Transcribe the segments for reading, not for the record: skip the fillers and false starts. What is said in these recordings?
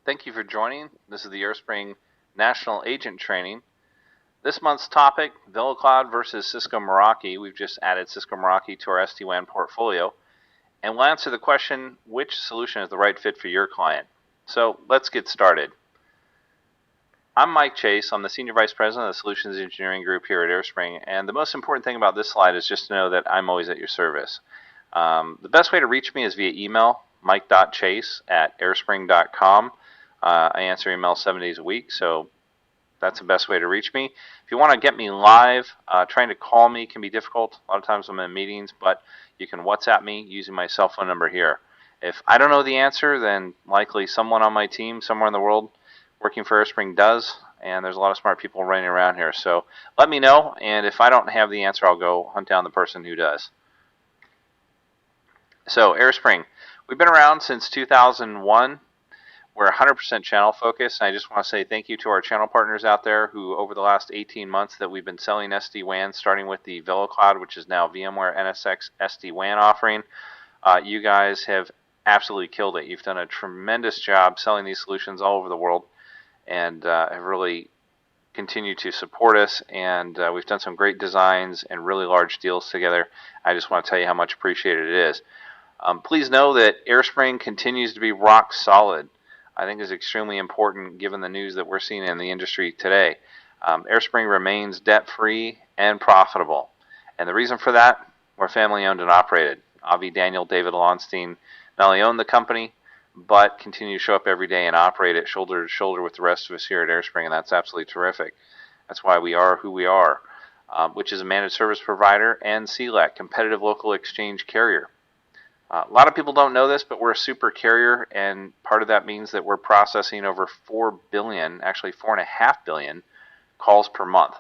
Thank you for joining. This is the AireSpring National Agent Training. This month's topic, VeloCloud versus Cisco Meraki. We've just added Cisco Meraki to our SD-WAN portfolio. And we'll answer the question, which solution is the right fit for your client? So let's get started. I'm Mike Chase. I'm the Senior Vice President of the Solutions Engineering Group here at AireSpring. And the most important thing about this slide is just to know that I'm always at your service. The best way to reach me is via email, mike.chase@airspring.com. I answer emails 7 days a week, so that's the best way to reach me. If you want to get me live, trying to call me can be difficult. A lot of times I'm in meetings, but you can WhatsApp me using my cell phone number here. If I don't know the answer, then likely someone on my team somewhere in the world working for AireSpring does, and there's a lot of smart people running around here. So let me know, and if I don't have the answer, I'll go hunt down the person who does. So AireSpring, we've been around since 2001. We're 100% channel focused, and I just want to say thank you to our channel partners out there who, over the last 18 months that we've been selling SD-WAN, starting with the VeloCloud, which is now VMware NSX SD-WAN offering. You guys have absolutely killed it. You've done a tremendous job selling these solutions all over the world, and have really continued to support us, and we've done some great designs and really large deals together. I just want to tell you how much appreciated it is. Please know that AireSpring continues to be rock solid. I think is extremely important given the news that we're seeing in the industry today. AireSpring remains debt-free and profitable. And the reason for that, we're family-owned and operated. Avi, Daniel, David Lonstein not only own the company, but continue to show up every day and operate it shoulder to shoulder with the rest of us here at AireSpring, and that's absolutely terrific. That's why we are who we are, which is a managed service provider and CLEC, competitive local exchange carrier. A lot of people don't know this, but we're a super carrier, and part of that means that we're processing over 4 billion, actually 4.5 billion calls per month.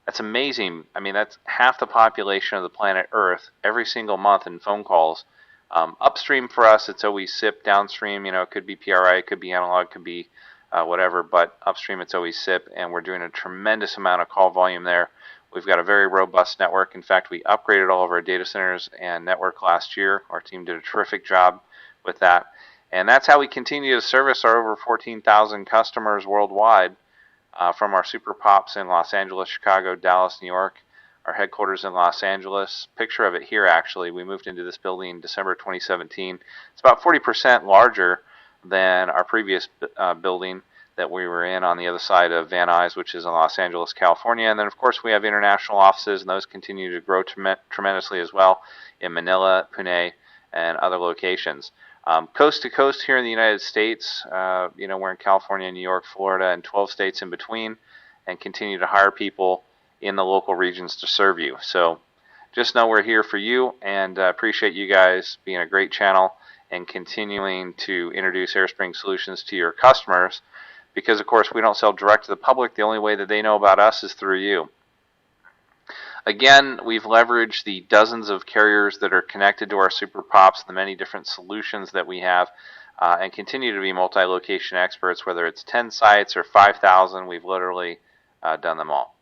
That's amazing. I mean, that's half the population of the planet Earth every single month in phone calls. Upstream for us, it's always SIP. Downstream, it could be PRI, it could be analog, it could be whatever, but upstream it's always SIP, and we're doing a tremendous amount of call volume there. We've got a very robust network. In fact, we upgraded all of our data centers and network last year. Our team did a terrific job with that. And that's how we continue to service our over 14,000 customers worldwide from our super pops in Los Angeles, Chicago, Dallas, New York, our headquarters in Los Angeles. Picture of it here, actually. We moved into this building in December 2017. It's about 40% larger than our previous building that we were in on the other side of Van Nuys, which is in Los Angeles, California. And then, of course, we have international offices, and those continue to grow tremendously as well in Manila, Pune, and other locations. Coast to coast here in the United States, we're in California, New York, Florida, and 12 states in between, and continue to hire people in the local regions to serve you. So just know we're here for you, and appreciate you guys being a great channel and continuing to introduce AireSpring solutions to your customers. Because, of course, we don't sell direct to the public. The only way that they know about us is through you. Again, we've leveraged the dozens of carriers that are connected to our super pops, the many different solutions that we have, and continue to be multi-location experts. Whether it's 10 sites or 5,000, we've literally done them all.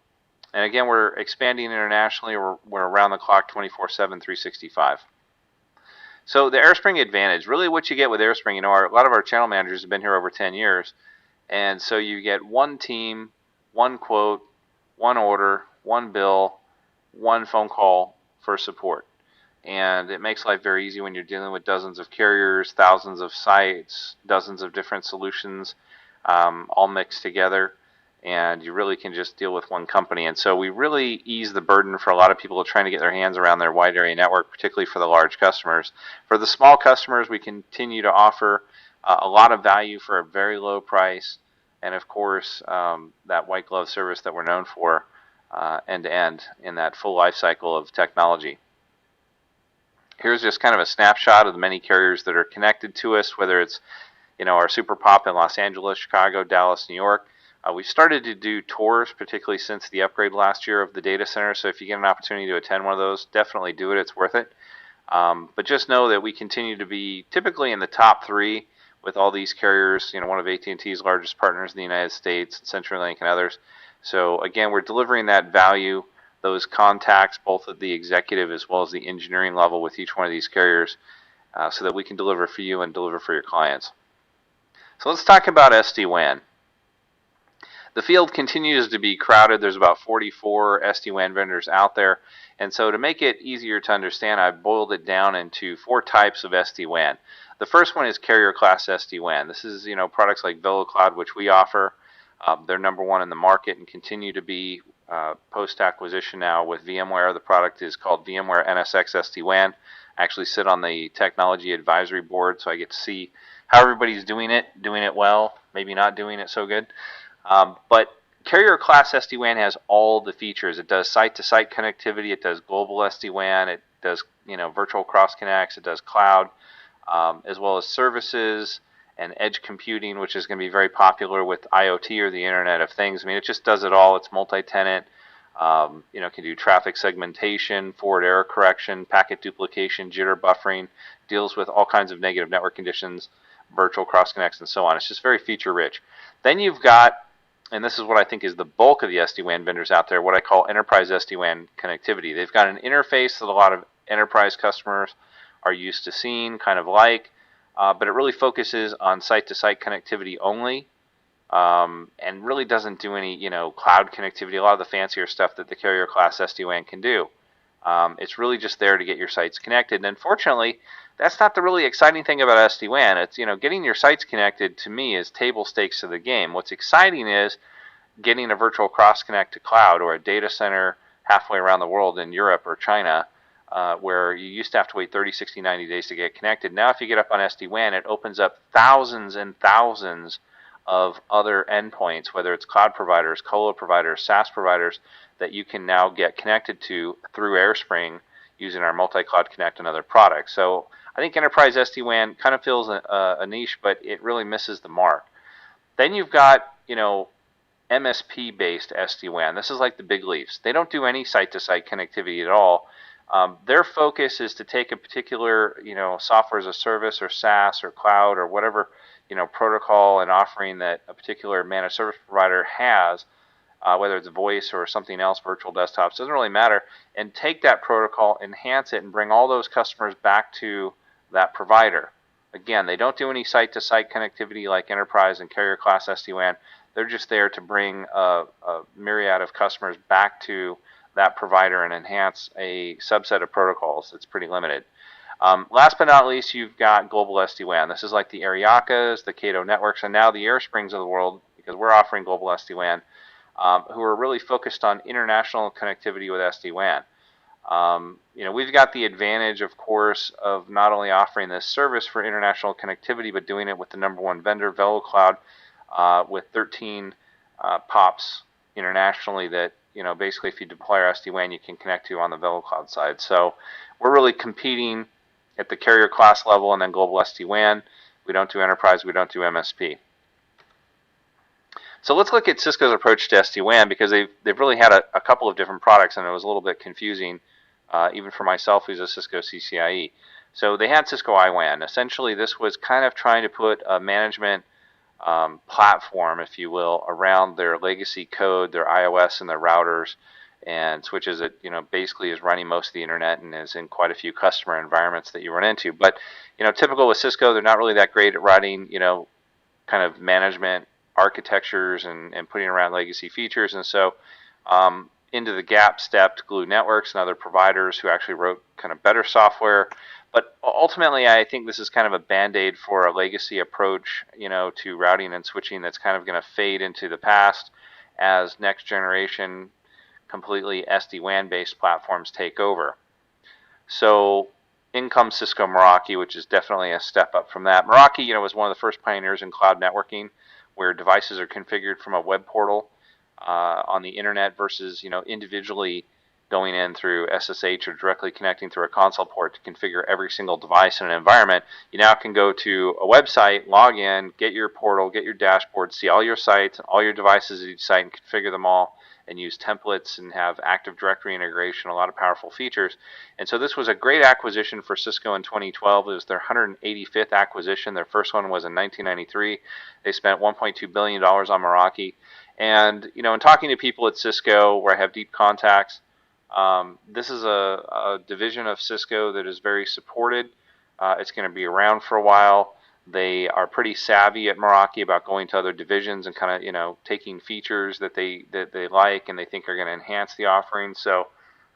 And again, we're expanding internationally. We're around the clock 24/7, 365. So the AireSpring advantage, really what you get with AireSpring, a lot of our channel managers have been here over 10 years. And so you get one team, one quote, one order, one bill, one phone call for support. And it makes life very easy when you're dealing with dozens of carriers, thousands of sites, dozens of different solutions, all mixed together. And you really can just deal with one company. And so we really ease the burden for a lot of people trying to get their hands around their wide area network, particularly for the large customers. For the small customers, we continue to offer a lot of value for a very low price, and of course that white glove service that we're known for end to end in that full life cycle of technology. Here's just kind of a snapshot of the many carriers that are connected to us, whether it's our super pop in Los Angeles, Chicago, Dallas, New York. We started to do tours, particularly since the upgrade last year of the data center, so if you get an opportunity to attend one of those, definitely do it. It's worth it. But just know that we continue to be typically in the top 3 with all these carriers, one of AT&T's largest partners in the United States, CenturyLink and others. So again, we're delivering that value, those contacts, both at the executive as well as the engineering level with each one of these carriers, so that we can deliver for you and deliver for your clients. So let's talk about SD-WAN. The field continues to be crowded. There's about 44 SD-WAN vendors out there. And so to make it easier to understand, I've boiled it down into 4 types of SD-WAN. The first one is carrier class SD-WAN. This is, products like VeloCloud, which we offer. They're number 1 in the market and continue to be post-acquisition now with VMware. The product is called VMware NSX SD-WAN. I actually sit on the technology advisory board, so I get to see how everybody's doing it well, maybe not doing it so good. But carrier class SD-WAN has all the features. It does site-to-site connectivity. It does global SD-WAN. It does virtual cross connects. It does cloud, as well as services and edge computing, which is going to be very popular with IoT or the Internet of Things. I mean, it just does it all. It's multi-tenant. Can do traffic segmentation, forward error correction, packet duplication, jitter buffering, deals with all kinds of negative network conditions, virtual cross connects, and so on. It's just very feature rich. Then you've got, and this is what I think is the bulk of the SD-WAN vendors out there, what I call enterprise SD-WAN connectivity. They've got an interface that a lot of enterprise customers are used to seeing, kind of like, but it really focuses on site-to-site connectivity only, and really doesn't do any, cloud connectivity, a lot of the fancier stuff that the carrier class SD-WAN can do. It's really just there to get your sites connected. And unfortunately, that's not the really exciting thing about SD-WAN. It's, getting your sites connected to me is table stakes to the game. What's exciting is getting a virtual cross connect to cloud or a data center halfway around the world in Europe or China, where you used to have to wait 30, 60, 90 days to get connected. Now if you get up on SD-WAN, it opens up thousands and thousands of other endpoints, whether it's cloud providers, colo providers, SaaS providers, that you can now get connected to through AireSpring using our multi-cloud connect and other products. So I think enterprise SD-WAN kind of fills a niche, but it really misses the mark. Then you've got, MSP-based SD-WAN. This is like the big leaves. They don't do any site-to-site connectivity at all. Their focus is to take a particular, software as a service or SaaS or cloud or whatever, protocol and offering that a particular managed service provider has, whether it's voice or something else, virtual desktops, doesn't really matter, and take that protocol, enhance it, and bring all those customers back to that provider. Again, they don't do any site-to-site connectivity like enterprise and carrier class SD-WAN. They're just there to bring a myriad of customers back to that provider and enhance a subset of protocols that's pretty limited. Last but not least, you've got global SD-WAN. This is like the Ariakas, the Cato Networks, and now the AireSprings of the world, because we're offering global SD-WAN, who are really focused on international connectivity with SD-WAN. We've got the advantage, of course, of not only offering this service for international connectivity, but doing it with the number 1 vendor, VeloCloud, with 13 POPs internationally that, basically if you deploy our SD-WAN, you can connect to on the VeloCloud side. So we're really competing at the carrier class level and then global SD-WAN. We don't do enterprise, we don't do MSP. So let's look at Cisco's approach to SD-WAN, because they've really had a couple of different products, and it was a little bit confusing, even for myself who's a Cisco CCIE. So they had Cisco IWAN. Essentially, this was kind of trying to put a management platform, if you will, around their legacy code, their iOS and their routers and switches. It basically is running most of the internet and is in quite a few customer environments that you run into. But typical with Cisco, they're not really that great at writing kind of management architectures and putting around legacy features. And so into the gap stepped Glue Networks and other providers who actually wrote kind of better software. But ultimately, I think this is kind of a band-aid for a legacy approach, to routing and switching that's kind of going to fade into the past as next generation completely SD-WAN based platforms take over. So in comes Cisco Meraki, which is definitely a step up from that. Meraki, was one of the first pioneers in cloud networking, where devices are configured from a web portal on the internet versus, individually going in through SSH or directly connecting through a console port to configure every single device in an environment. You now can go to a website, log in, get your portal, get your dashboard, see all your sites, all your devices at each site, and configure them all, and use templates and have Active Directory integration, a lot of powerful features. And so this was a great acquisition for Cisco in 2012. It was their 185th acquisition. Their first one was in 1993. They spent $1.2 billion on Meraki. And, in talking to people at Cisco where I have deep contacts, this is a division of Cisco that is very supported. It's going to be around for a while. They are pretty savvy at Meraki about going to other divisions and kind of taking features that they like and they think are going to enhance the offering. So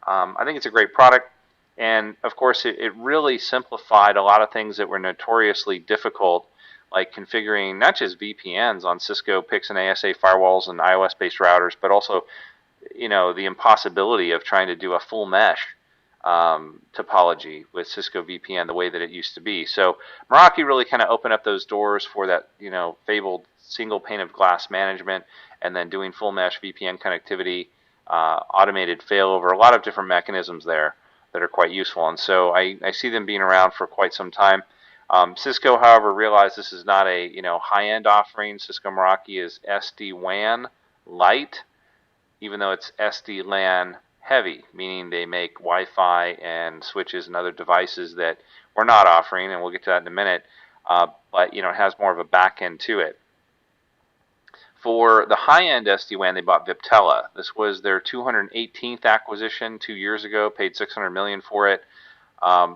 I think it's a great product. And of course, it really simplified a lot of things that were notoriously difficult, like configuring not just VPNs on Cisco PIX and ASA firewalls and iOS-based routers, but also, the impossibility of trying to do a full mesh topology with Cisco VPN the way that it used to be. So Meraki really kind of opened up those doors for that, fabled single pane of glass management, and then doing full mesh VPN connectivity, automated failover, a lot of different mechanisms there that are quite useful. And so I see them being around for quite some time. Cisco, however, realized this is not a high-end offering. Cisco Meraki is SD-WAN light, even though it's SD-LAN heavy, meaning they make Wi-Fi and switches and other devices that we're not offering, and we'll get to that in a minute. But it has more of a back end to it. For the high-end SD-WAN, they bought Viptela. This was their 218th acquisition 2 years ago, paid $600 million for it.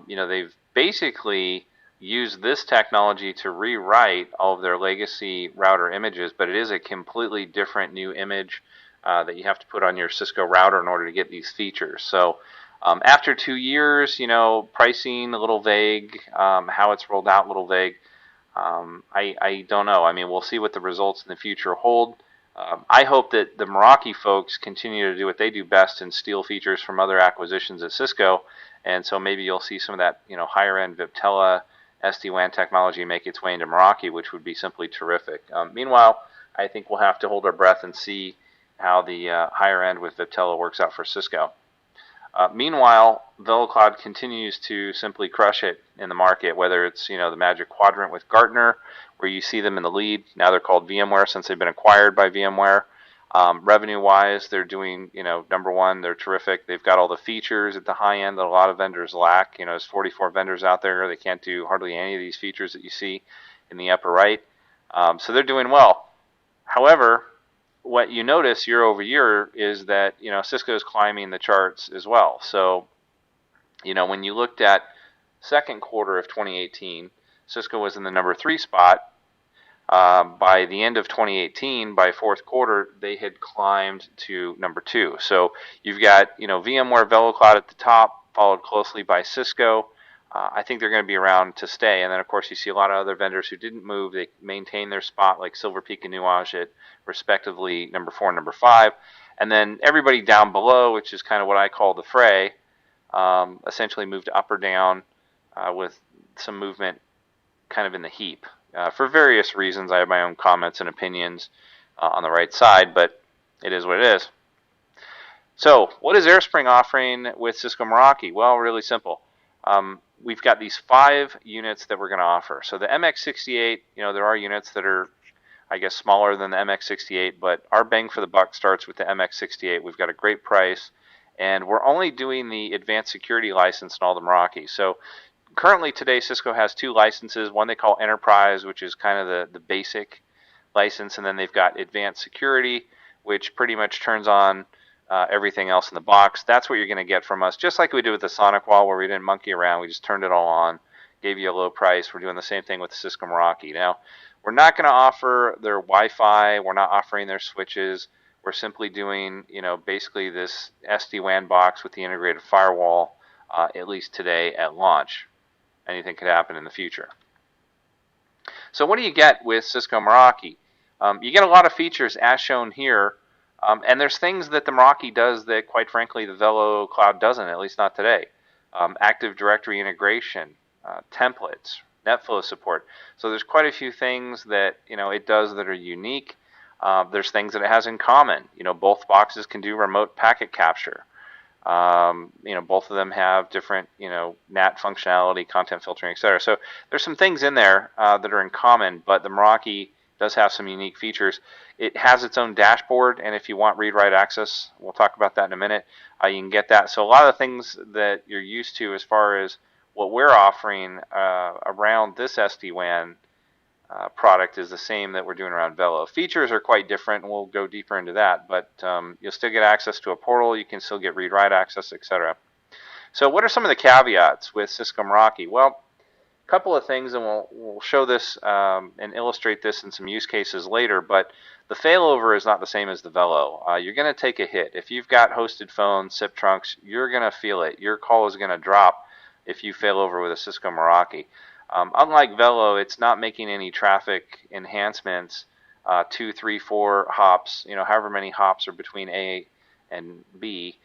They've basically used this technology to rewrite all of their legacy router images, but it is a completely different new image that you have to put on your Cisco router in order to get these features. So after 2 years, pricing a little vague, how it's rolled out a little vague. I don't know. I mean, we'll see what the results in the future hold. I hope that the Meraki folks continue to do what they do best and steal features from other acquisitions at Cisco, and so maybe you'll see some of that higher-end Viptela SD-WAN technology make its way into Meraki, which would be simply terrific. Meanwhile, I think we'll have to hold our breath and see how the higher end with Viptela works out for Cisco. Meanwhile, VeloCloud continues to simply crush it in the market, whether it's the Magic Quadrant with Gartner, where you see them in the lead. Now they're called VMware since they've been acquired by VMware. Revenue-wise, they're doing number one. They're terrific. They've got all the features at the high end that a lot of vendors lack. There's 44 vendors out there. They can't do hardly any of these features that you see in the upper right. So they're doing well. However, what you notice year over year is that Cisco is climbing the charts as well. So when you looked at second quarter of 2018, Cisco was in the number 3 spot. By the end of 2018, by fourth quarter, they had climbed to number 2. So you've got VMware VeloCloud at the top, followed closely by Cisco. I think they're going to be around to stay. And then, of course, you see a lot of other vendors who didn't move. They maintain their spot, like Silver Peak and Nuage at respectively number 4 and number 5. And then everybody down below, which is kind of what I call the fray, essentially moved up or down with some movement kind of in the heap. For various reasons, I have my own comments and opinions on the right side, but it is what it is. So what is AireSpring offering with Cisco Meraki? Well, really simple. We've got these 5 units that we're going to offer. So the MX68, there are units that are, I guess, smaller than the MX68, but our bang for the buck starts with the MX68. We've got a great price, and we're only doing the advanced security license in all the Meraki. So currently today, Cisco has 2 licenses. One they call Enterprise, which is kind of the basic license, and then they've got Advanced Security, which pretty much turns on everything else in the box. That's what you're going to get from us, just like we did with the Sonic Wall, where we didn't monkey around. We just turned it all on, gave you a low price. We're doing the same thing with the Cisco Meraki. Now, we're not going to offer their Wi-Fi. We're not offering their switches. We're simply doing, basically this SD-WAN box with the integrated firewall, at least today at launch. Anything could happen in the future. So what do you get with Cisco Meraki? You get a lot of features as shown here. And there's things that the Meraki does that, quite frankly, the VeloCloud doesn't, at least not today. Active Directory integration, templates, NetFlow support. So there's quite a few things that it does that are unique. There's things that it has in common. Both boxes can do remote packet capture. Both of them have different NAT functionality, content filtering, etc. So there's some things in there that are in common, but the Meraki does have some unique features. It has its own dashboard, and if you want read-write access, we'll talk about that in a minute, you can get that. So a lot of the things that you're used to as far as what we're offering around this SD-WAN product is the same that we're doing around Velo. Features are quite different, and we'll go deeper into that, but you'll still get access to a portal, you can still get read-write access, etc. So what are some of the caveats with Cisco Meraki? Well, couple of things, and we'll show this and illustrate this in some use cases later, but the failover is not the same as the Velo. You're going to take a hit. If you've got hosted phones, SIP trunks, you're going to feel it. Your call is going to drop if you fail over with a Cisco Meraki. Unlike Velo, it's not making any traffic enhancements, 2, 3, 4 hops, however many hops are between A and B.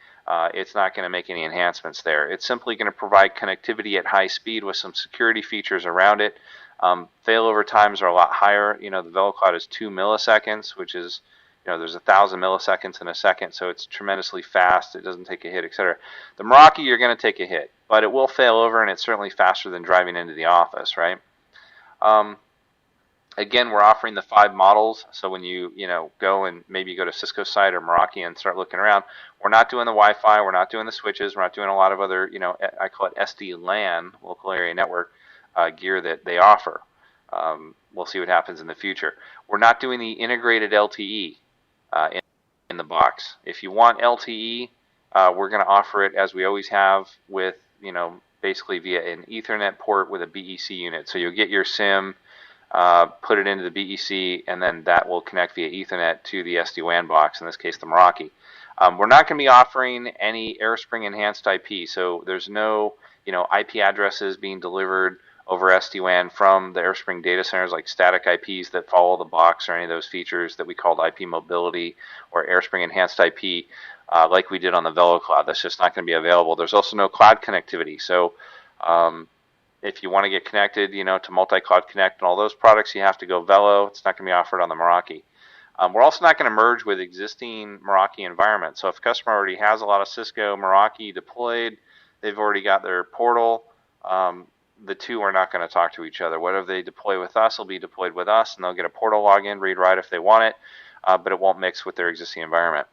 It's not going to make any enhancements there. It's simply going to provide connectivity at high speed with some security features around it. Failover times are a lot higher. The VeloCloud is 2 milliseconds, which is, there's 1,000 milliseconds in a second, so it's tremendously fast. It doesn't take a hit, etc. The Meraki, you're going to take a hit, but it will fail over, and it's certainly faster than driving into the office, right? Again, we're offering the 5 models, so when you go and maybe go to Cisco site or Meraki and start looking around, we're not doing the Wi-Fi, we're not doing the switches, we're not doing a lot of other, I call it SD-LAN, local area network gear that they offer. We'll see what happens in the future. We're not doing the integrated LTE in the box. If you want LTE, we're going to offer it as we always have with, basically via an Ethernet port with a BEC unit. So you'll get your SIM, put it into the BEC, and then that will connect via Ethernet to the SD-WAN box, in this case the Meraki. We're not going to be offering any AireSpring enhanced IP, so there's no IP addresses being delivered over SD-WAN from the AireSpring data centers, like static IPs that follow the box or any of those features that we called IP mobility or AireSpring enhanced IP, like we did on the VeloCloud. That's just not going to be available. There's also no cloud connectivity, so if you want to get connected, to multi-cloud connect and all those products, you have to go Velo. It's not going to be offered on the Meraki. We're also not going to merge with existing Meraki environments. So if a customer already has a lot of Cisco Meraki deployed, they've already got their portal, the two are not going to talk to each other. Whatever they deploy with us will be deployed with us, and they'll get a portal login, read-write if they want it, but it won't mix with their existing environment.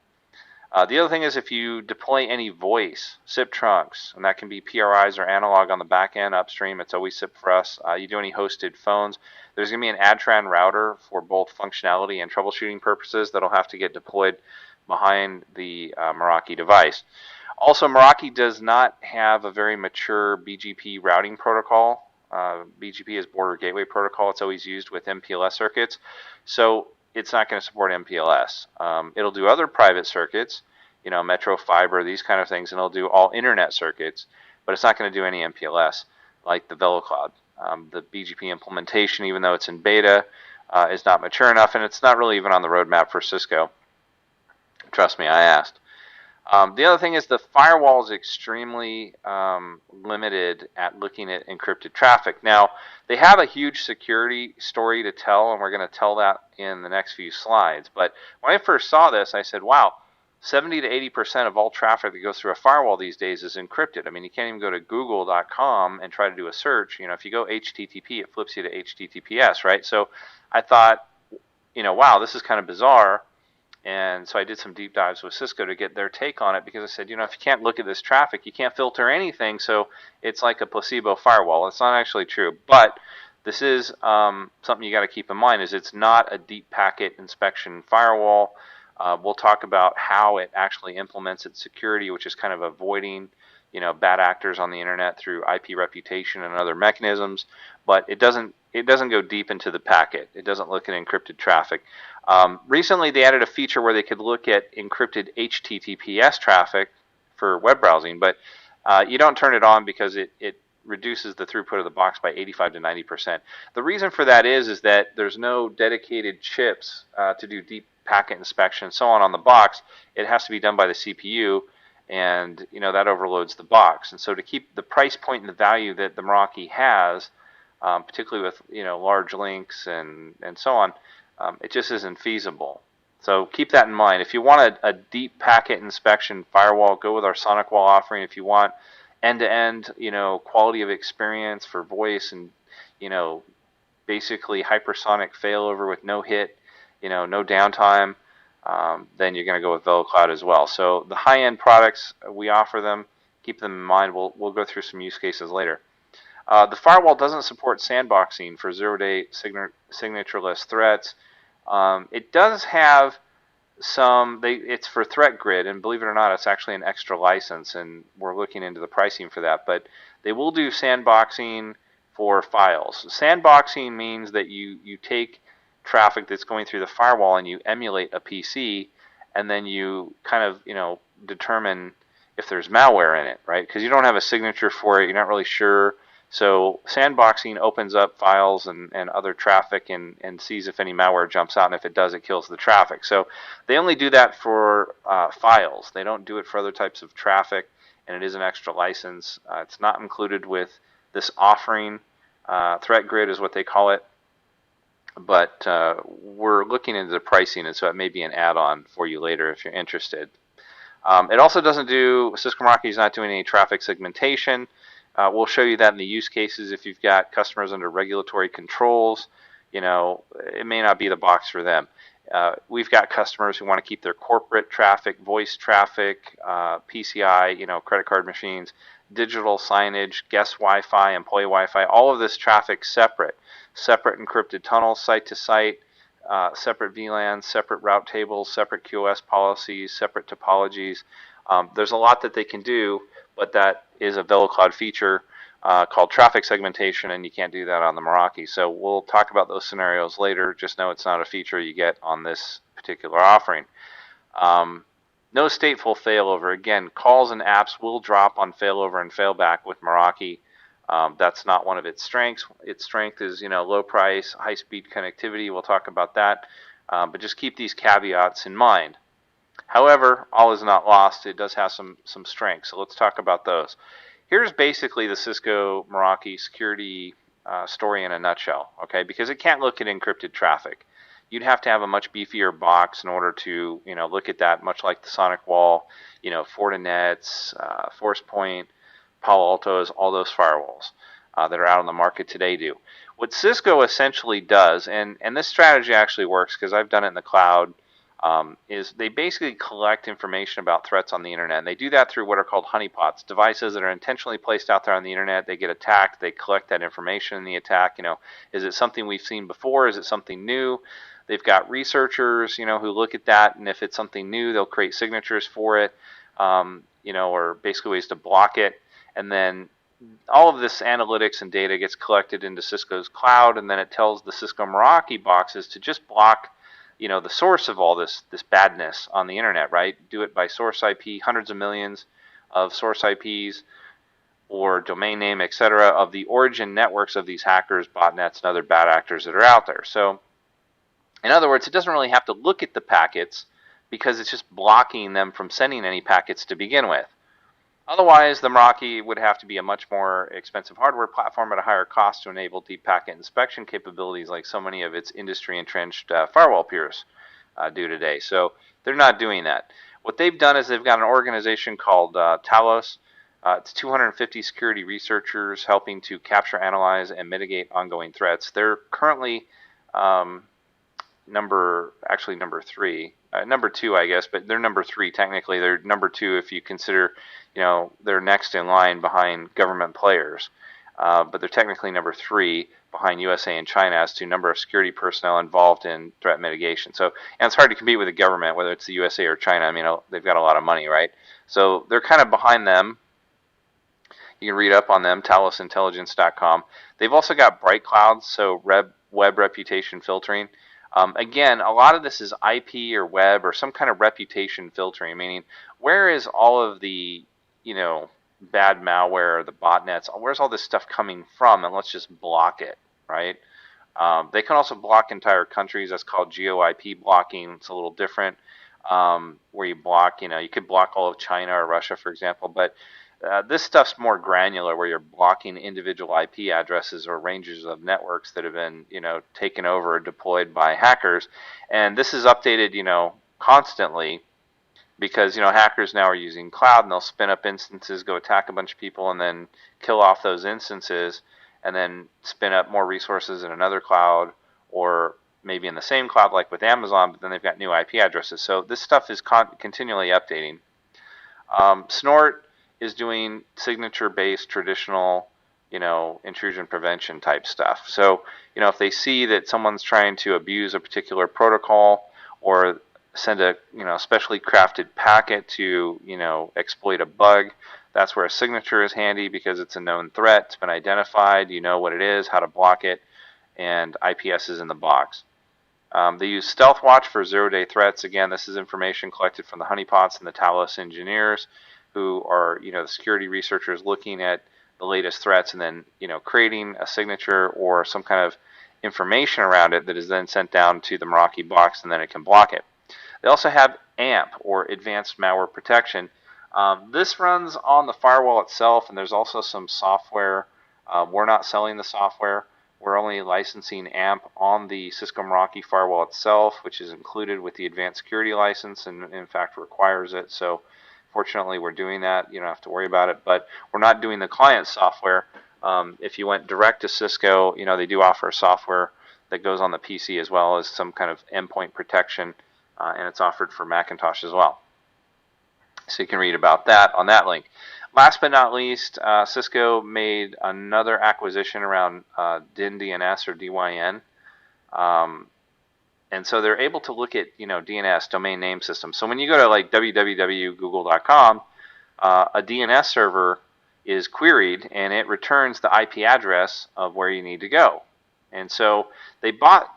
The other thing is if you deploy any voice, SIP trunks, and that can be PRIs or analog on the back end upstream, it's always SIP for us. You do any hosted phones, there's going to be an ADTRAN router for both functionality and troubleshooting purposes that'll have to get deployed behind the Meraki device. Also, Meraki does not have a very mature BGP routing protocol. BGP is Border Gateway Protocol. It's always used with MPLS circuits. So it's not going to support MPLS. It'll do other private circuits, metro fiber, these kind of things, and it'll do all internet circuits, but it's not going to do any MPLS like the VeloCloud. The BGP implementation, even though it's in beta, is not mature enough, and it's not really even on the roadmap for Cisco. Trust me, I asked. The other thing is the firewall is extremely limited at looking at encrypted traffic. Now, they have a huge security story to tell, and we're going to tell that in the next few slides. But when I first saw this, I said, wow, 70 to 80% of all traffic that goes through a firewall these days is encrypted. I mean, you can't even go to google.com and try to do a search. If you go HTTP, it flips you to HTTPS, right? So I thought, wow, this is kind of bizarre. And so I did some deep dives with Cisco to get their take on it, because I said, if you can't look at this traffic, you can't filter anything, so it's like a placebo firewall. It's not actually true, but this is something you got to keep in mind, is it's not a deep packet inspection firewall. We'll talk about how it actually implements its security, which is kind of avoiding bad actors on the internet through IP reputation and other mechanisms, but it doesn't go deep into the packet. It doesn't look at encrypted traffic. Recently, they added a feature where they could look at encrypted HTTPS traffic for web browsing, but you don't turn it on because it reduces the throughput of the box by 85 to 90%. The reason for that is that there's no dedicated chips to do deep packet inspection and so on the box. It has to be done by the CPU, and that overloads the box. And so to keep the price point and the value that the Meraki has, particularly with large links and so on, it just isn't feasible. So keep that in mind. If you want a deep packet inspection firewall, go with our SonicWall offering. If you want end-to-end, quality of experience for voice and, basically hypersonic failover with no hit, no downtime, then you're going to go with VeloCloud as well. So the high-end products, we offer them. Keep them in mind. We'll go through some use cases later. The firewall doesn't support sandboxing for zero-day signatureless threats. It does have some, it's for threat grid, and believe it or not, it's actually an extra license, and we're looking into the pricing for that. But they will do sandboxing for files. Sandboxing means that you take traffic that's going through the firewall and you emulate a PC, and then you kind of, determine if there's malware in it, right? Because you don't have a signature for it, you're not really sure. So sandboxing opens up files and other traffic and sees if any malware jumps out, and if it does, it kills the traffic. So they only do that for files. They don't do it for other types of traffic, and it is an extra license. It's not included with this offering. Threat Grid is what they call it. But we're looking into the pricing, and so it may be an add-on for you later if you're interested. It also doesn't do, Cisco Meraki is not doing any traffic segmentation. We'll show you that in the use cases. If you've got customers under regulatory controls, it may not be the box for them. We've got customers who want to keep their corporate traffic, voice traffic, PCI, credit card machines, digital signage, guest Wi-Fi, employee Wi-Fi, all of this traffic separate encrypted tunnels, site to site, separate VLANs, separate route tables, separate QoS policies, separate topologies. There's a lot that they can do, but that is a VeloCloud feature called traffic segmentation, and you can't do that on the Meraki. So we'll talk about those scenarios later. Just know it's not a feature you get on this particular offering. No stateful failover. Again, calls and apps will drop on failover and failback with Meraki. That's not one of its strengths. Its strength is, low price, high speed connectivity. We'll talk about that. But just keep these caveats in mind. However, all is not lost. It does have some strengths. So let's talk about those. Here's basically the Cisco Meraki security story in a nutshell, okay? Because it can't look at encrypted traffic. You'd have to have a much beefier box in order to, look at that, much like the Sonic Wall, Fortinets, ForcePoint, Palo Altos, all those firewalls that are out on the market today do. What Cisco essentially does, and this strategy actually works because I've done it in the cloud, is they basically collect information about threats on the internet. And they do that through what are called honeypots, devices that are intentionally placed out there on the internet. They get attacked. They collect that information in the attack. Is it something we've seen before? Is it something new? They've got researchers, who look at that, and if it's something new, they'll create signatures for it, or basically ways to block it. And then all of this analytics and data gets collected into Cisco's cloud, and then it tells the Cisco Meraki boxes to just block, the source of all this badness on the internet, right? Do it by source IP, hundreds of millions of source IPs or domain name, etc., of the origin networks of these hackers, botnets, and other bad actors that are out there. So, in other words, it doesn't really have to look at the packets because it's just blocking them from sending any packets to begin with. Otherwise, the Meraki would have to be a much more expensive hardware platform at a higher cost to enable deep packet inspection capabilities like so many of its industry-entrenched firewall peers do today. So they're not doing that. What they've done is they've got an organization called Talos. It's 250 security researchers helping to capture, analyze, and mitigate ongoing threats. They're currently number 3. Number 2, I guess, but they're number 3 technically. They're number 2 if you consider, they're next in line behind government players. But they're technically number 3 behind USA and China as to number of security personnel involved in threat mitigation. So, and it's hard to compete with the government, whether it's the USA or China. I mean, they've got a lot of money, right? So they're kind of behind them. You can read up on them, talosintelligence.com. They've also got Bright Clouds, so web reputation filtering. Again, a lot of this is IP or web or some kind of reputation filtering, meaning where is all of the, bad malware, the botnets, where's all this stuff coming from, and let's just block it, right? They can also block entire countries. That's called geo-IP blocking. It's a little different, where you block, you could block all of China or Russia, for example, but this stuff's more granular, where you're blocking individual IP addresses or ranges of networks that have been, taken over or deployed by hackers. And this is updated, constantly, because, hackers now are using cloud, and they'll spin up instances, go attack a bunch of people, and then kill off those instances, and then spin up more resources in another cloud, or maybe in the same cloud like with Amazon, but then they've got new IP addresses. So this stuff is continually updating. Snort is doing signature-based traditional, intrusion prevention type stuff. So, if they see that someone's trying to abuse a particular protocol or send a, specially crafted packet to, exploit a bug, That's where a signature is handy because it's a known threat. It's been identified. You know what it is, how to block it, and IPS is in the box. They use Stealth Watch for zero-day threats. Again, this is information collected from the honeypots and the Talos engineers, who are the security researchers looking at the latest threats and then creating a signature or some kind of information around it that is then sent down to the Meraki box, and then it can block it. They also have AMP, or Advanced Malware Protection. This runs on the firewall itself, and there's also some software. We're not selling the software. We're only licensing AMP on the Cisco Meraki firewall itself, which is included with the Advanced Security license, and in fact requires it. So fortunately, we're doing that. You don't have to worry about it. But we're not doing the client software. If you went direct to Cisco, they do offer software that goes on the PC as well as some kind of endpoint protection, and it's offered for Macintosh as well. So you can read about that on that link. Last but not least, Cisco made another acquisition around DNS or DYN. And so they're able to look at DNS, domain name system. So when you go to like www.google.com, a DNS server is queried and it returns the IP address of where you need to go. And so they bought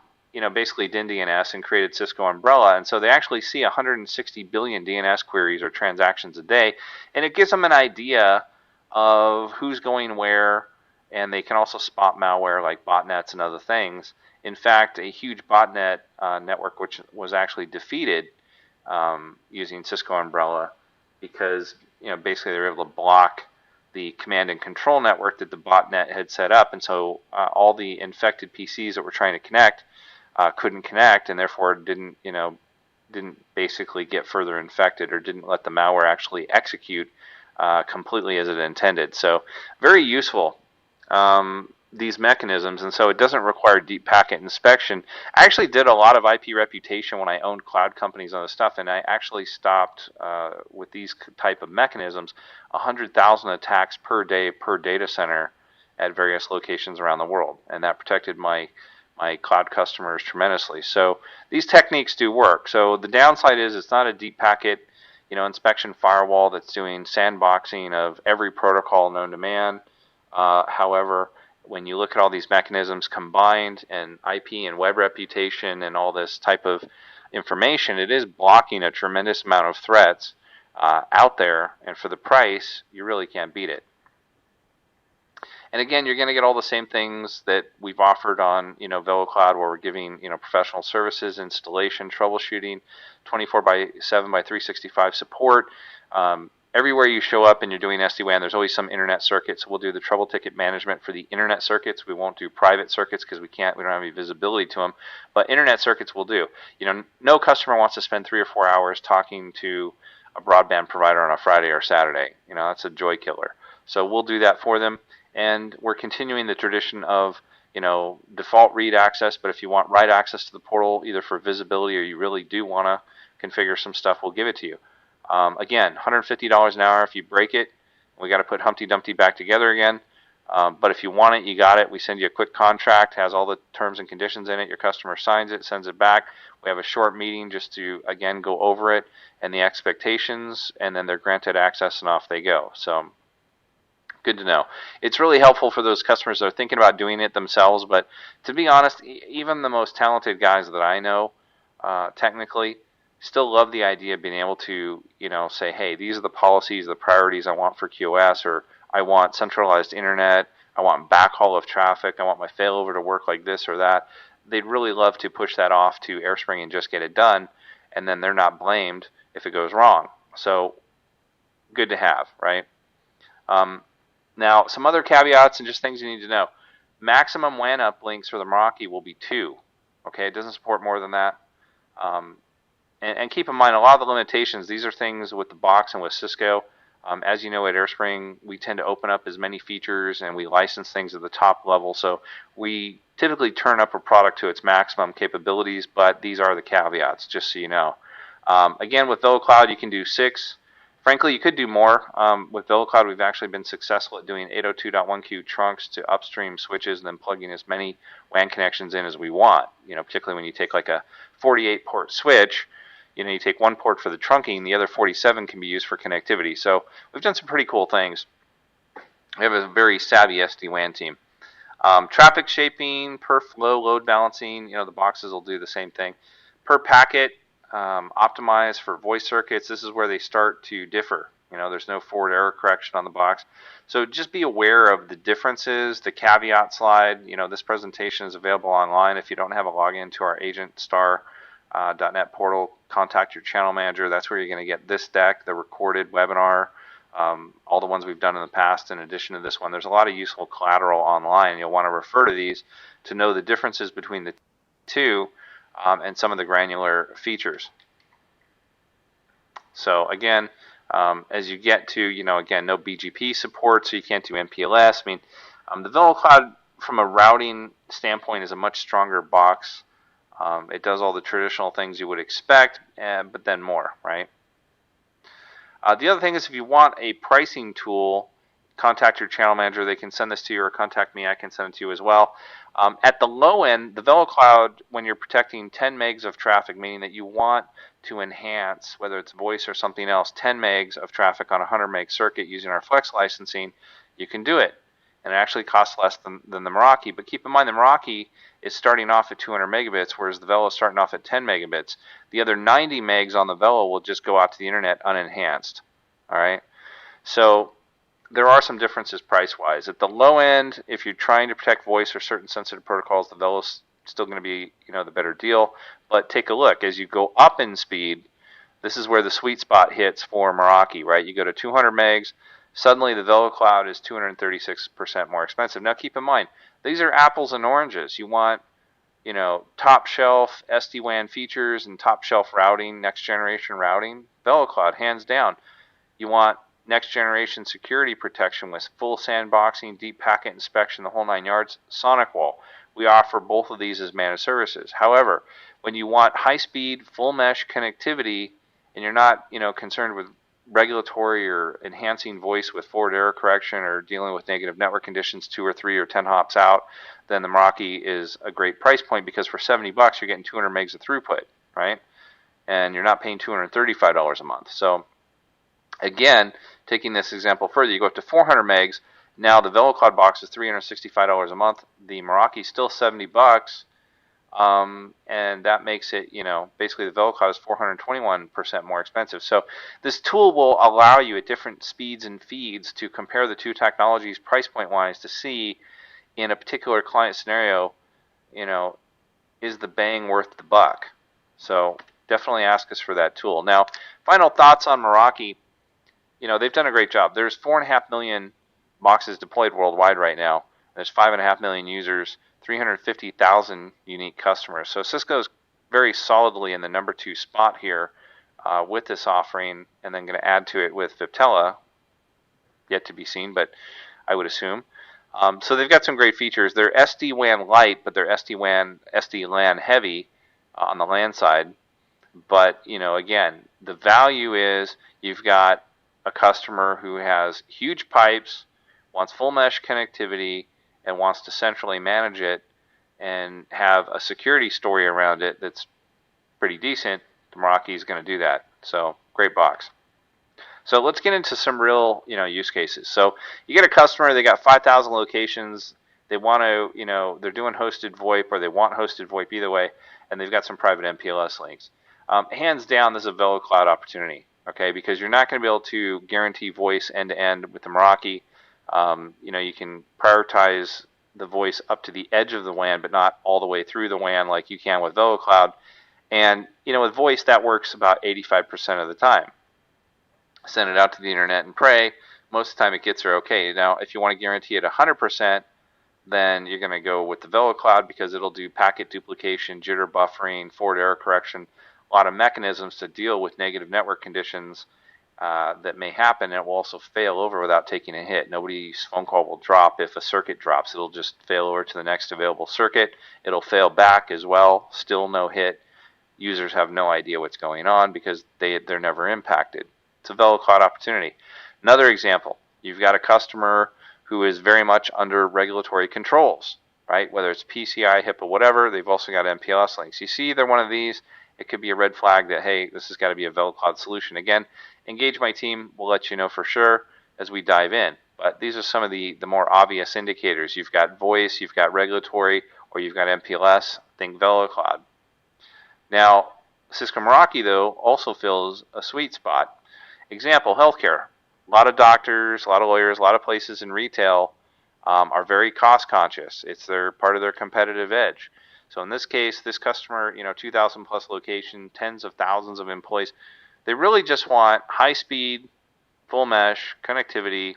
basically DNS and created Cisco Umbrella, and so they actually see 160 billion DNS queries or transactions a day, and it gives them an idea of who's going where, and they can also spot malware like botnets and other things. In fact, a huge botnet network which was actually defeated using Cisco Umbrella because basically they were able to block the command and control network that the botnet had set up, and so all the infected PCs that were trying to connect couldn't connect, and therefore didn't basically get further infected, or didn't let the malware actually execute completely as it intended. So very useful, these mechanisms, and so it doesn't require deep packet inspection. I actually did a lot of IP reputation when I owned cloud companies on this stuff, and I actually stopped with these type of mechanisms 100,000 attacks per day per data center at various locations around the world, and that protected my cloud customers tremendously. So these techniques do work. So the downside is it's not a deep packet, inspection firewall that's doing sandboxing of every protocol known to man. However, when you look at all these mechanisms combined, and IP and web reputation and all this type of information, it is blocking a tremendous amount of threats out there, and for the price, you really can't beat it. And again, you're going to get all the same things that we've offered on, VeloCloud, where we're giving, professional services, installation, troubleshooting, 24/7 by 365 support. Everywhere you show up and you're doing SD-WAN, there's always some internet circuits. We'll do the trouble ticket management for the internet circuits. We won't do private circuits because we don't have any visibility to them. But internet circuits we'll do. No customer wants to spend 3 or 4 hours talking to a broadband provider on a Friday or Saturday. That's a joy killer. So we'll do that for them. And we're continuing the tradition of, default read access, but if you want write access to the portal, either for visibility or you really do want to configure some stuff, we'll give it to you. Again, $150 an hour if you break it. We got to put Humpty Dumpty back together again. But if you want it, you got it. We send you a quick contract, has all the terms and conditions in it. Your customer signs it, sends it back. We have a short meeting just to, again, go over it and the expectations, and then they're granted access and off they go. So good to know. It's really helpful for those customers that are thinking about doing it themselves, but to be honest, even the most talented guys that I know, technically, still love the idea of being able to, say, hey, these are the policies, the priorities I want for QoS, or I want centralized internet, I want backhaul of traffic, I want my failover to work like this or that. They'd really love to push that off to AireSpring and just get it done, and then they're not blamed if it goes wrong. So good to have, right? Now, some other caveats and just things you need to know. Maximum WAN uplinks for the Meraki will be 2. Okay, it doesn't support more than that. And keep in mind, a lot of the limitations, these are things with the box and with Cisco. As you know, at AireSpring, we tend to open up as many features and we license things at the top level. So we typically turn up a product to its maximum capabilities, but these are the caveats, just so you know. Again, with VeloCloud, you can do 6. Frankly, you could do more. With VeloCloud, we've actually been successful at doing 802.1q trunks to upstream switches and then plugging as many WAN connections in as we want. Particularly when you take like a 48-port switch, you take one port for the trunking, the other 47 can be used for connectivity. So we've done some pretty cool things. We have a very savvy SD-WAN team. Traffic shaping, per flow, load balancing, the boxes will do the same thing. Per packet, optimized for voice circuits. This is where they start to differ. There's no forward error correction on the box. So just be aware of the differences, the caveat slide. This presentation is available online. If you don't have a login to our agentstar.net portal, contact your channel manager. That's where you're going to get this deck, the recorded webinar, all the ones we've done in the past in addition to this one. There's a lot of useful collateral online. You'll want to refer to these to know the differences between the two and some of the granular features. So again, as you get to, again, no BGP support, so you can't do MPLS. The VeloCloud, from a routing standpoint, is a much stronger box. It does all the traditional things you would expect, but then more, right? The other thing is, if you want a pricing tool, contact your channel manager. They can send this to you, or contact me. I can send it to you as well. At the low end, the VeloCloud, when you're protecting 10 megs of traffic, meaning that you want to enhance, whether it's voice or something else, 10 megs of traffic on a 100 meg circuit using our flex licensing, you can do it. And it actually costs less than the Meraki. But keep in mind, the Meraki is starting off at 200 megabits, whereas the Velo is starting off at 10 megabits. The other 90 megs on the Velo will just go out to the internet unenhanced. All right? So there are some differences price-wise. At the low end, if you're trying to protect voice or certain sensitive protocols, the Velo's still going to be, the better deal. But take a look. As you go up in speed, this is where the sweet spot hits for Meraki, right? You go to 200 megs, suddenly the VeloCloud is 236% more expensive. Now keep in mind, these are apples and oranges. You want, top shelf SD-WAN features and top shelf routing, next generation routing, VeloCloud, hands down. You want next generation security protection with full sandboxing, deep packet inspection, the whole 9 yards, SonicWall. We offer both of these as managed services. However, when you want high speed, full mesh connectivity, and you're not, concerned with regulatory or enhancing voice with forward error correction or dealing with negative network conditions 2 or 3 or 10 hops out, then the Meraki is a great price point, because for $70 you're getting 200 megs of throughput, right? And you're not paying $235 a month. So again, taking this example further, you go up to 400 megs. Now the VeloCloud box is $365 a month. The Meraki is still $70, and that makes it, basically the VeloCloud is 421% more expensive. So this tool will allow you at different speeds and feeds to compare the two technologies price point wise to see in a particular client scenario, is the bang worth the buck? So definitely ask us for that tool. Now, final thoughts on Meraki. They've done a great job. There's 4.5 million boxes deployed worldwide right now. There's 5.5 million users, 350,000 unique customers. So Cisco's very solidly in the number 2 spot here with this offering, and then going to add to it with Viptela, yet to be seen, but I would assume. So they've got some great features. They're SD-WAN light, but they're SD-LAN heavy on the LAN side. But, again, the value is you've got a customer who has huge pipes, wants full mesh connectivity, and wants to centrally manage it and have a security story around it that's pretty decent. The Meraki is going to do that. So great box. So let's get into some real, use cases. So you get a customer, they got 5,000 locations, they want to, they're doing hosted VoIP, or they want hosted VoIP either way, and they've got some private MPLS links. Hands down, this is a VeloCloud opportunity, okay? Because you're not going to be able to guarantee voice end-to-end with the Meraki. You can prioritize the voice up to the edge of the WAN, but not all the way through the WAN like you can with VeloCloud. And, with voice, that works about 85% of the time. Send it out to the internet and pray. Most of the time it gets there okay. Now, if you want to guarantee it 100%, then you're going to go with the VeloCloud, because it'll do packet duplication, jitter buffering, forward error correction, a lot of mechanisms to deal with negative network conditions that may happen, and it will also fail over without taking a hit. Nobody's phone call will drop if a circuit drops. It'll just fail over to the next available circuit. It'll fail back as well, still no hit. Users have no idea what's going on because they're never impacted. It's a VeloCloud opportunity. Another example, you've got a customer who is very much under regulatory controls, right? Whether it's PCI, HIPAA, whatever, they've also got MPLS links. You see either one of these, it could be a red flag that, hey, this has got to be a VeloCloud solution. Again, engage my team. We'll let you know for sure as we dive in. But these are some of the more obvious indicators. You've got voice, you've got regulatory, or you've got MPLS. Think VeloCloud. Now, Cisco Meraki, though, also fills a sweet spot. Example, healthcare. A lot of doctors, a lot of lawyers, a lot of places in retail are very cost conscious. It's part of their competitive edge. So in this case, this customer, 2,000 plus location, tens of thousands of employees, they really just want high speed, full mesh connectivity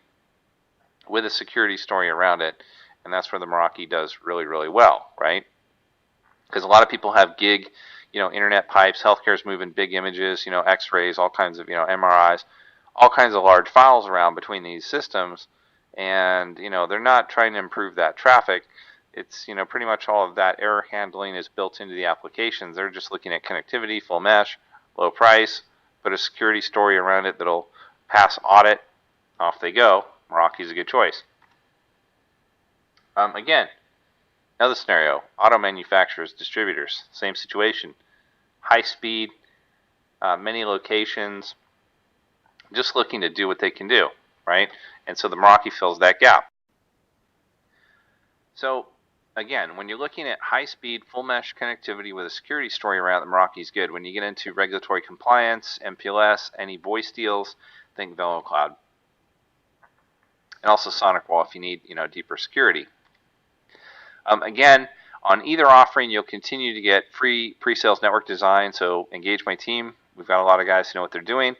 with a security story around it. And that's where the Meraki does really, really well, right? Because a lot of people have gig, internet pipes. Healthcare's moving big images, X-rays, all kinds of, MRIs, all kinds of large files around between these systems. And, they're not trying to improve that traffic. It's, pretty much all of that error handling is built into the applications. They're just looking at connectivity, full mesh, low price, put a security story around it that'll pass audit. Off they go. Meraki's a good choice. Again, another scenario, auto manufacturers, distributors, same situation. High speed, many locations, just looking to do what they can do, right? And so the Meraki fills that gap. So again, when you're looking at high speed, full mesh connectivity with a security story around it, the Meraki is good. When you get into regulatory compliance, MPLS, any voice deals, think VeloCloud. And also SonicWall if you need, deeper security. Again, on either offering, you'll continue to get free pre-sales network design, so engage my team. We've got a lot of guys who know what they're doing.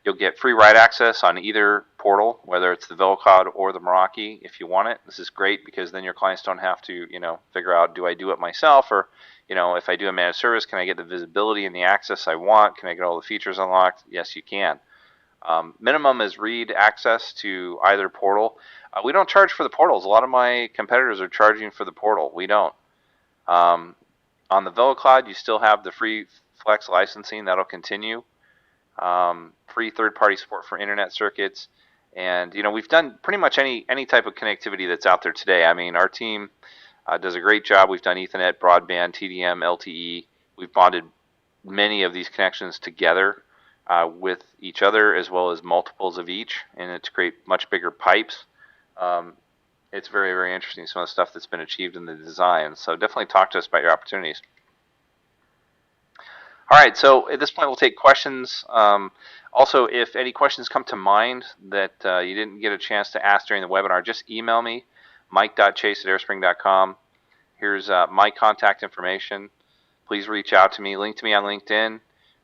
You'll get free write access on either portal, whether it's the VeloCloud or the Meraki if you want it. This is great because then your clients don't have to, figure out, do I do it myself? Or, if I do a managed service, can I get the visibility and the access I want? Can I get all the features unlocked? Yes, you can. Minimum is read access to either portal. We don't charge for the portals. A lot of my competitors are charging for the portal. We don't. On the VeloCloud, you still have the free Flex licensing. That'll continue. Free third-party support for internet circuits. And, we've done pretty much any type of connectivity that's out there today. I mean, our team does a great job. We've done Ethernet, broadband, TDM, LTE. We've bonded many of these connections together with each other as well as multiples of each, and to create much bigger pipes. It's very, very interesting, some of the stuff that's been achieved in the design. So definitely talk to us about your opportunities. All right, so at this point we'll take questions. Also, if any questions come to mind that you didn't get a chance to ask during the webinar, just email me, mike.chase@airspring.com. Here's my contact information. Please reach out to me. Link to me on LinkedIn.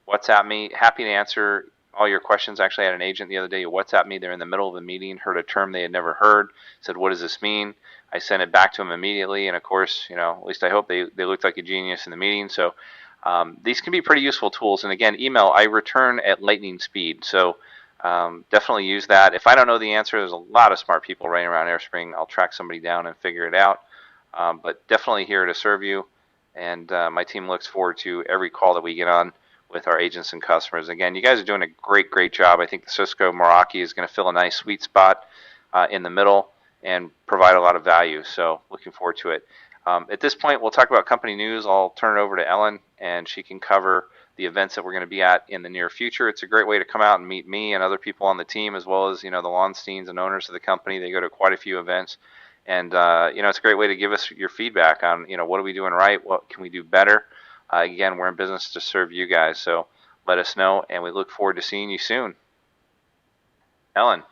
WhatsApp me. Happy to answer all your questions. Actually, I had an agent the other day who WhatsApped me. They're in the middle of a meeting, heard a term they had never heard, said, what does this mean? I sent it back to them immediately, and of course, at least I hope they looked like a genius in the meeting. So these can be pretty useful tools. And again, email, I return at lightning speed. So definitely use that. If I don't know the answer, there's a lot of smart people running around AireSpring. I'll track somebody down and figure it out. But definitely here to serve you. And my team looks forward to every call that we get on with our agents and customers. Again, you guys are doing a great, great job. I think the Cisco Meraki is going to fill a nice sweet spot in the middle and provide a lot of value. So looking forward to it. At this point, we'll talk about company news. I'll turn it over to Ellen, and she can cover the events that we're going to be at in the near future. It's a great way to come out and meet me and other people on the team, as well as the Lonsteins and owners of the company. They go to quite a few events, and it's a great way to give us your feedback on what are we doing right, what can we do better. Again, we're in business to serve you guys, so let us know, and we look forward to seeing you soon. Ellen.